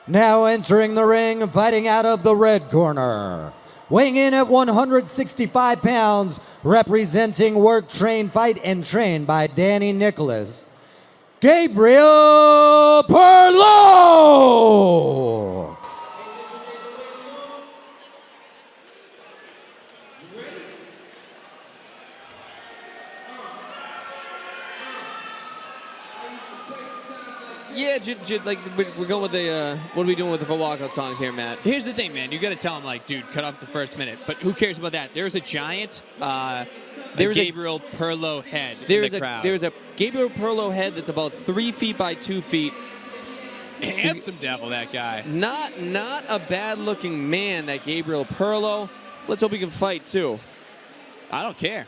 Now entering the ring, fighting out of the red corner. Weighing in at 165 pounds, representing Work, Train, Fight, and Train by Danny Nicholas, Gabriel Perlow. Yeah, like we're going with the, what are we doing with the walkout songs here, Matt? Here's the thing, man. You got to tell him, like, dude, cut off the first minute. But who cares about that? There's a giant Gabriel Perlow head in the crowd. There's a Gabriel Perlow head that's about 3 feet by 2 feet. Handsome devil, that guy. Not a bad-looking man, that Gabriel Perlow. Let's hope he can fight, too. I don't care.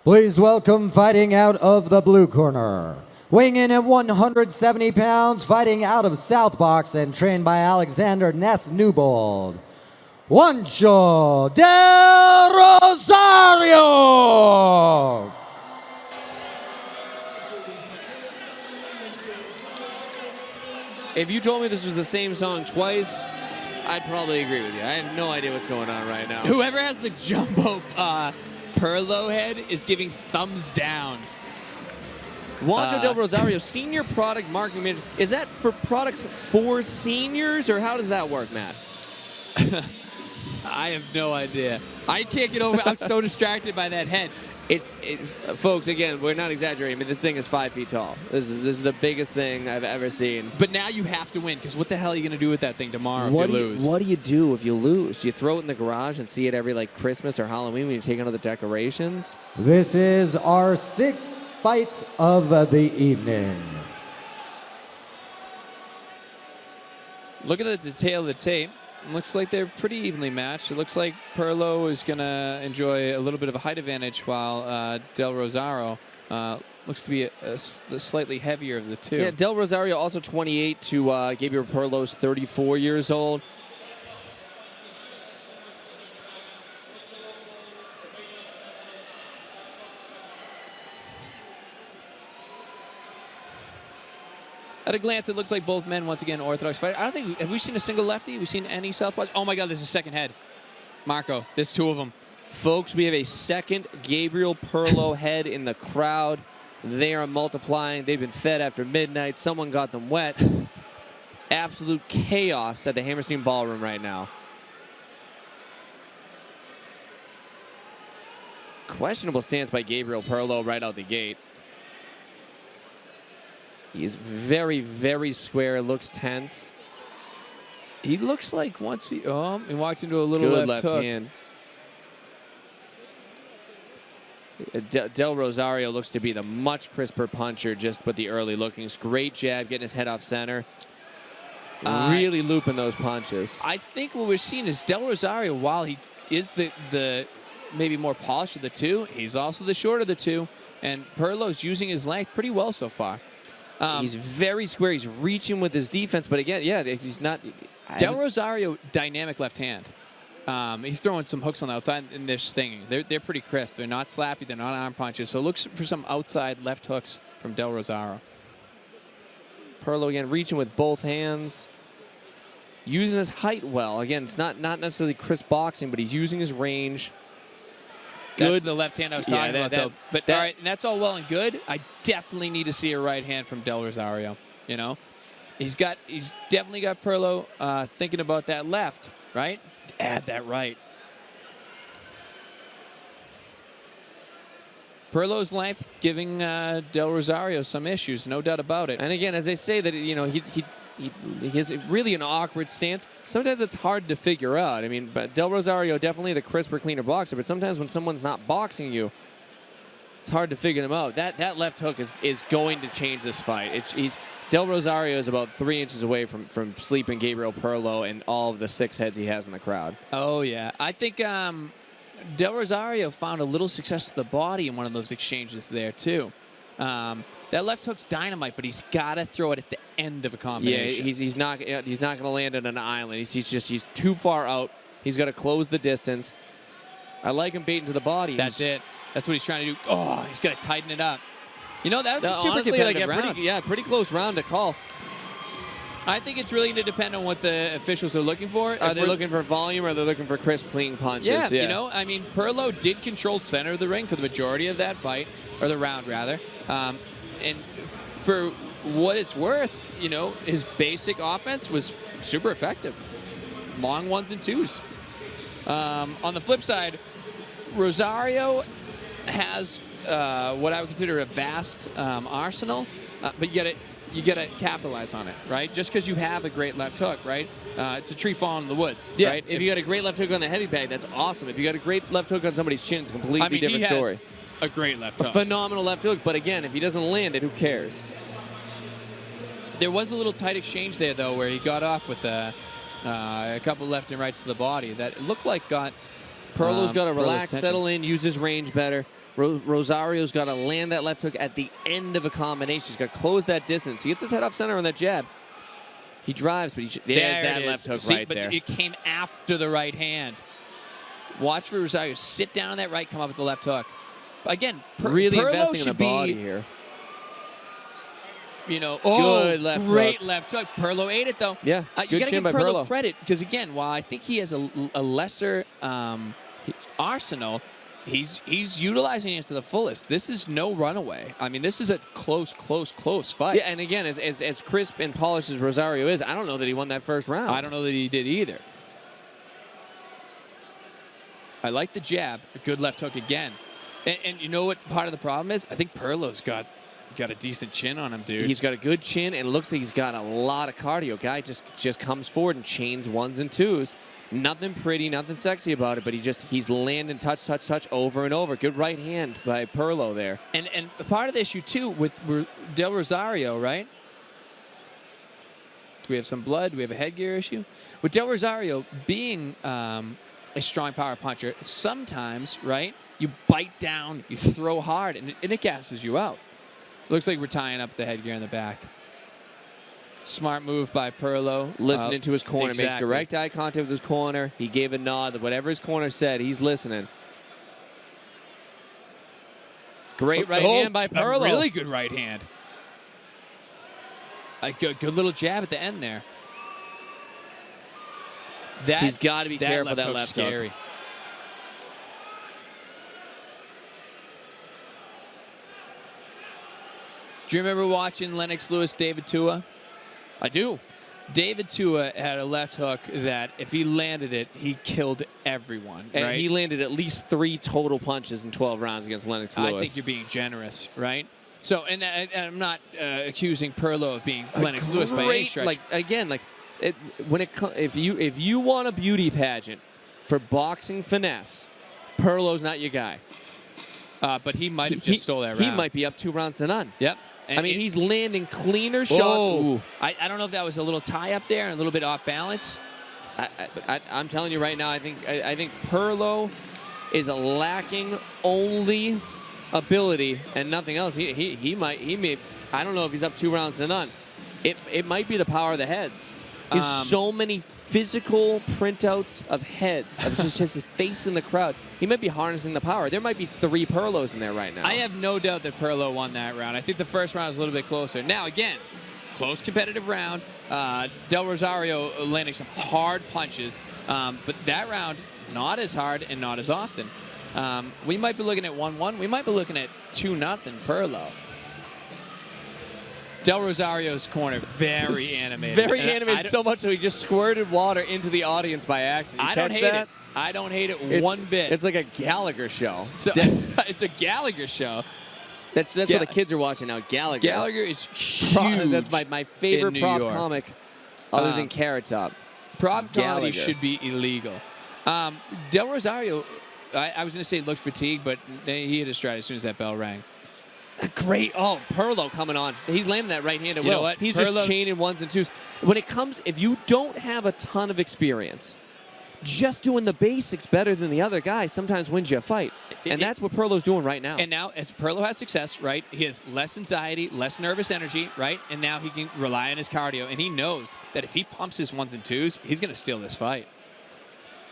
Please welcome, fighting out of the blue corner. Weighing in at 170 pounds, fighting out of South Box and trained by Alexander Ness-Newbold, Juancho Del Rosario. If you told me this was the same song twice, I'd probably agree with you. I have no idea what's going on right now. Whoever has the jumbo Perlow head is giving thumbs down. Juancho Del Rosario, senior product marketing manager. Is that for products for seniors, or how does that work, Matt? I have no idea. I can't get over. I'm so distracted by that head. It's folks, again, we're not exaggerating. I mean, this thing is 5 feet tall. This is the biggest thing I've ever seen. But now you have to win, because what the hell are you going to do with that thing tomorrow if you lose? What do you do if you lose? You throw it in the garage and see it every, like, Christmas or Halloween when you take out the decorations? This is our 6th fights of the evening. Look at the detail of the tape. Looks like they're pretty evenly matched. It looks like Perlow is going to enjoy a little bit of a height advantage, while Del Rosario looks to be the slightly heavier of the two. Yeah, Del Rosario also 28 to Gabriel Perlow's 34 years old. At a glance, it looks like both men, once again, orthodox fighters. I don't think, have we seen a single lefty? Have we seen any southpaws? Oh my God, there's a second head. Marco, there's 2 of them. Folks, we have a second Gabriel Perlow head in the crowd. They are multiplying. They've been fed after midnight. Someone got them wet. Absolute chaos at the Hammerstein Ballroom right now. Questionable stance by Gabriel Perlow right out the gate. He is very, very square. Looks tense. He looks like once he walked into a little Good left hook. hand. Del Rosario looks to be the much crisper puncher just with the early lookings. Great jab, getting his head off center. Really looping those punches. I think what we're seeing is Del Rosario, while he is the maybe more polished of the two, he's also the shorter of the two. And Perlow's using his length pretty well so far. He's very square. He's reaching with his defense, but again, yeah, he's not. Del Rosario, dynamic left hand. He's throwing some hooks on the outside, and they're stinging. They're pretty crisp. They're not slappy. They're not arm punches. So look for some outside left hooks from Del Rosario. Perlow again reaching with both hands, using his height well. Again, it's not necessarily crisp boxing, but he's using his range. Good. That's the left hand I was talking about, though. But all right, and that's all well and good. I definitely need to see a right hand from Del Rosario. You know, he's definitely got Perlow thinking about that left, right? Add that right. Perlow's length giving Del Rosario some issues, no doubt about it. And again, as they say that, you know, he has really an awkward stance. Sometimes it's hard to figure out. I mean, but Del Rosario definitely the crisper, cleaner boxer, but sometimes when someone's not boxing you, it's hard to figure them out. That left hook is going to change this fight. Del Rosario is about 3 inches away from sleeping Gabriel Perlow and all of the 6 heads he has in the crowd. Oh, yeah. I think Del Rosario found a little success to the body in one of those exchanges there, too. That left hook's dynamite, but he's got to throw it at the end of a combination. Yeah, he's not going to land it on an island. He's too far out. He's got to close the distance. I like him baiting to the body. That's it. That's what he's trying to do. Oh, he's got to tighten it up. You know, that was a super honestly, competitive round. Pretty close round to call. I think it's really going to depend on what the officials are looking for. Are they looking for volume or are they looking for crisp, clean punches? Yeah, you know, I mean, Perlow did control center of the ring for the majority of that fight, or the round, rather. And for what it's worth, you know, his basic offense was super effective. Long 1s and 2s. On the flip side, Rosario has what I would consider a vast arsenal, but you gotta capitalize on it, right? Just because you have a great left hook, right? It's a tree falling in the woods, yeah, right? If you got a great left hook on the heavy bag, that's awesome. If you got a great left hook on somebody's chin, it's a completely different story. A great left hook. A phenomenal left hook, but again, if he doesn't land it, who cares? There was a little tight exchange there, though, where he got off with a couple left and rights to the body that it looked like got Perlow's got to relax, tension. settle in, use his range better. Rosario's got to land that left hook at the end of a combination. He's got to close that distance. He gets his head off center on that jab. He drives, but there's that left hook right there. But it came after the right hand. Watch for Rosario sit down on that right, come up with the left hook. Again, really Perlow investing in the body be, here. You know, good left great hook. left hook. Perlow ate it, though. Yeah, you good got to chin give by Perlow Perlow credit because, again, while I think he has a lesser arsenal, he's utilizing it to the fullest. This is no runaway. I mean, this is a close fight. Yeah, and again, as crisp and polished as Rosario is, I don't know that he won that first round. I don't know that he did either. I like the jab. A good left hook again. And you know what part of the problem is? I think Perlow's got a decent chin on him, dude. He's got a good chin, and it looks like he's got a lot of cardio. Guy just comes forward and chains 1s and 2s. Nothing pretty, nothing sexy about it, but he's landing touch over and over. Good right hand by Perlow there. And part of the issue, too, with Del Rosario, right? Do we have some blood? Do we have a headgear issue? With Del Rosario being a strong power puncher, sometimes, right, you bite down, you throw hard, and it gasses you out. Looks like we're tying up the headgear in the back. Smart move by Perlow. Listening to his corner. Exactly. Makes direct eye contact with his corner. He gave a nod. Whatever his corner said, he's listening. Great right hand by Perlow. A really good right hand. A good little jab at the end there. He's got to be careful of that left scary. hook. Do you remember watching Lennox Lewis, David Tua? I do. David Tua had a left hook that if he landed it, he killed everyone. And right? he landed at least 3 total punches in 12 rounds against Lennox Lewis. I think you're being generous, right? So, and I'm not accusing Perlow of being Lennox Lewis by any stretch. If you want a beauty pageant for boxing finesse, Perlow's not your guy. But he might have just stole that round. He might be up 2 rounds to none. Yep. And he's landing cleaner shots. Ooh. I don't know if that was a little tie up there and a little bit off balance. I'm telling you right now, I think Perlow is lacking only ability and nothing else. He may. I don't know if he's up 2 rounds to none. It might be the power of the heads. There's so many physical printouts of heads. Of just his face in the crowd. He might be harnessing the power. There might be 3 Perlows in there right now. I have no doubt that Perlow won that round. I think the first round was a little bit closer. Now, again, close competitive round. Del Rosario landing some hard punches. But that round, not as hard and not as often. We might be looking at 1-1. We might be looking at 2-0 Perlow. Del Rosario's corner, very animated. Very animated, so much so he just squirted water into the audience by accident. I don't hate it. I don't hate it one bit. It's like a Gallagher show. So, it's a Gallagher show. That's what the kids are watching now, Gallagher. Gallagher is huge. That's my favorite prop comic other than Carrot Top. Prop quality Gallagher. should be illegal. Del Rosario, I was going to say looked fatigued, but he hit his stride as soon as that bell rang. Great. Oh, Perlow coming on. He's landing that right hand at will. You know what? He's Perlow, just chaining ones and twos. When it comes, if you don't have a ton of experience, just doing the basics better than the other guy sometimes wins you a fight. And that's what Perlow's doing right now. And now, as Perlow has success, right, he has less anxiety, less nervous energy, right? And now he can rely on his cardio. And he knows that if he pumps his ones and twos, he's going to steal this fight.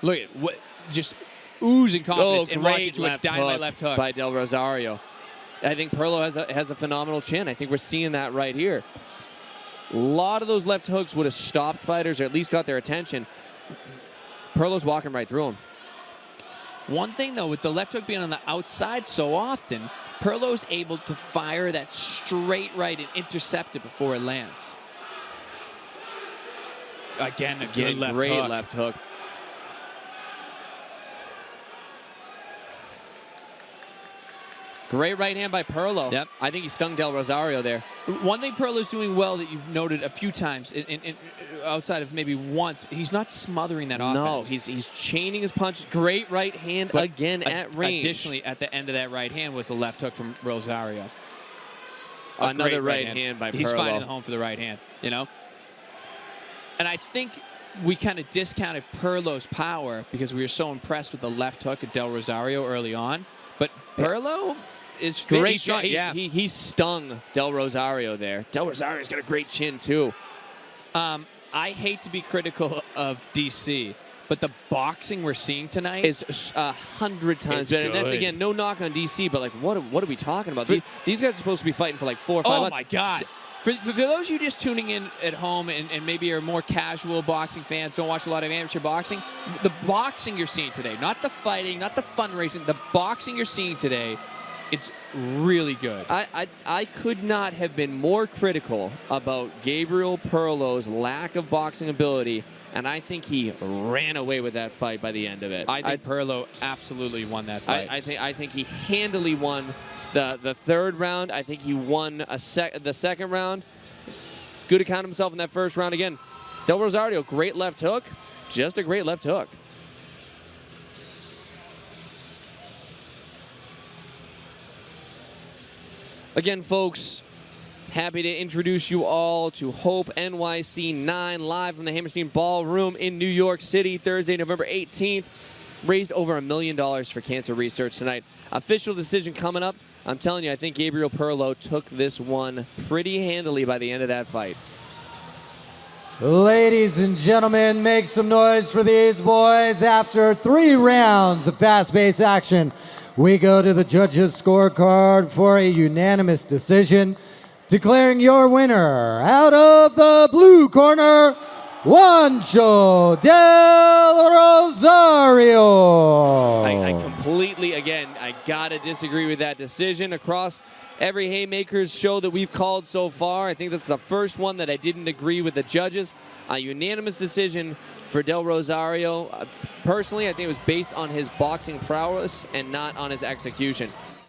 Look at what, just oozing confidence and launch into a dynamite left hook by Del Rosario. I think Perlow has a phenomenal chin. I think we're seeing that right here. A lot of those left hooks would have stopped fighters or at least got their attention. Perlow's walking right through him. One thing, though, with the left hook being on the outside so often, Perlow's able to fire that straight right and intercept it before it lands. Again, a good left great hook. left hook. Great right hand by Perlow. Yep. I think he stung Del Rosario there. One thing Perlow's doing well that you've noted a few times, outside of maybe once, he's not smothering that offense. No, he's chaining his punches. Great right hand again at range. Additionally, at the end of that right hand was the left hook from Rosario. Another right hand by Perlow. He's finding the home for the right hand, you know? And I think we kind of discounted Perlow's power because we were so impressed with the left hook at Del Rosario early on. But Perlow is fit. Great shot. He stung Del Rosario there. Del Rosario's got a great chin, too. I hate to be critical of DC, but the boxing we're seeing tonight is 100 times better. And that's, again, no knock on DC, but, like, what are we talking about? These guys are supposed to be fighting for, like, 4 or 5 months. Oh, my God. For those of you just tuning in at home and maybe are more casual boxing fans, don't watch a lot of amateur boxing, the boxing you're seeing today, not the fighting, not the fundraising, the boxing you're seeing today, it's really good. I could not have been more critical about Gabriel Perlow's lack of boxing ability, and I think he ran away with that fight by the end of it. I think Perlow absolutely won that fight. I think he handily won the third round. I think he won the second round. Good to count himself in that first round again. Del Rosario, great left hook. Just a great left hook. Again, folks, happy to introduce you all to Hope NYC IX, live from the Hammerstein Ballroom in New York City, Thursday, November 18th. Raised over $1 million for cancer research tonight. Official decision coming up. I'm telling you, I think Gabriel Perlow took this one pretty handily by the end of that fight. Ladies and gentlemen, make some noise for these boys. After 3 rounds of fast-paced action, we go to the judges' scorecard for a unanimous decision, declaring your winner out of the blue corner, Juancho Del Rosario. I completely, again, I gotta disagree with that decision. Across every Haymakers show that we've called so far, I think that's the first one that I didn't agree with the judges. A unanimous decision for Del Rosario. Personally, I think it was based on his boxing prowess and not on his execution.